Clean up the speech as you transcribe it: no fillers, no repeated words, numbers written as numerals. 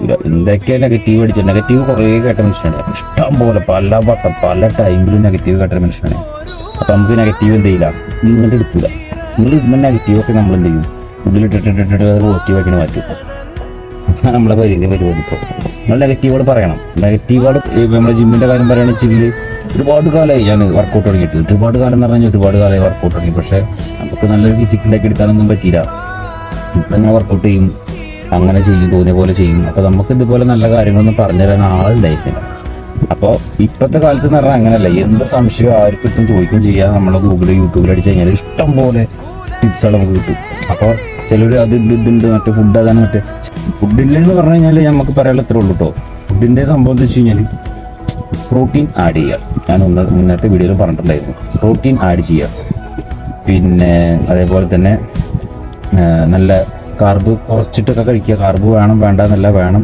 എടുക്കില്ല. എന്തൊക്കെ നെഗറ്റീവ് അടിച്ചാൽ നെഗറ്റീവ് കുറേ കേട്ട മനുഷ്യനാണ്. ഇഷ്ടം പോലെ പല വട്ടം പല ടൈമിലും നെഗറ്റീവ് കേട്ട മനുഷ്യനാണ്. അപ്പം നമുക്ക് നെഗറ്റീവ് എന്ത് ചെയ്യില്ല, ഇങ്ങോട്ട് എടുക്കില്ല. നിങ്ങൾ ഇടുന്ന നെഗറ്റീവൊക്കെ നമ്മൾ എന്ത് ചെയ്യും, ഉള്ളിലിട്ടിട്ടിട്ടിട്ട് പോസിറ്റീവാക്കി മാറ്റും. നമ്മളെ പരിപാടി ഇപ്പോൾ നമ്മൾ നെഗറ്റീവോട് പറയണം. നെഗറ്റീവോട് നമ്മുടെ ജിമ്മിൻ്റെ കാര്യം പറയുകയാണെന്ന് വെച്ചെങ്കിൽ ഒരുപാട് കാലമായി ഞാൻ വർക്കൗട്ട് തുടങ്ങിയിട്ട്. ഒരുപാട് കാലം എന്ന് പറഞ്ഞാൽ ഒരുപാട് കാലമായി വർക്കൗട്ട് തുടങ്ങി. പക്ഷേ നമുക്ക് നല്ലൊരു ഫിസിക്കുണ്ടാക്കി എടുക്കാനൊന്നും പറ്റിയില്ല. ഇപ്പം ഞാൻ വർക്കൗട്ട് ചെയ്യും, അങ്ങനെ ചെയ്യും, തോന്നിയ പോലെ ചെയ്യും. അപ്പോൾ നമുക്ക് ഇതുപോലെ നല്ല കാര്യങ്ങളൊന്നും പറഞ്ഞു തരാൻ ആളുണ്ടായിരുന്നില്ല. അപ്പോൾ ഇപ്പോഴത്തെ കാലത്ത് എന്ന് പറഞ്ഞാൽ അങ്ങനെയല്ല. എന്ത് സംശയം ആർക്കിട്ടും ചോദിക്കും ചെയ്യാൻ. നമ്മൾ ഗൂഗിളിൽ യൂട്യൂബിൽ അടിച്ച് കഴിഞ്ഞാൽ ഇഷ്ടം പോലെ ടിപ്സുകൾ നമുക്ക് കിട്ടും. അപ്പോൾ ചിലർ അത് ഇതുണ്ട്, മറ്റേ ഫുഡ് അതാണ്, മറ്റേ ഫുഡിൻ്റെ എന്ന് പറഞ്ഞു കഴിഞ്ഞാൽ നമുക്ക് പറയാനുള്ള ഇത്രേ ഉള്ളൂ കേട്ടോ. ഫുഡിൻ്റെ സംഭവം എന്ന് വെച്ച് കഴിഞ്ഞാൽ പ്രോട്ടീൻ ആഡ് ചെയ്യുക. ഞാൻ മുന്നത്തെ വീഡിയോയിൽ പറഞ്ഞിട്ടുണ്ടായിരുന്നു, പ്രോട്ടീൻ ആഡ് ചെയ്യുക. പിന്നെ അതേപോലെ തന്നെ നല്ല കാർബ് കുറച്ചിട്ടൊക്കെ കഴിക്കുക. കാർബ് വേണം വേണ്ട എന്നല്ല, വേണം.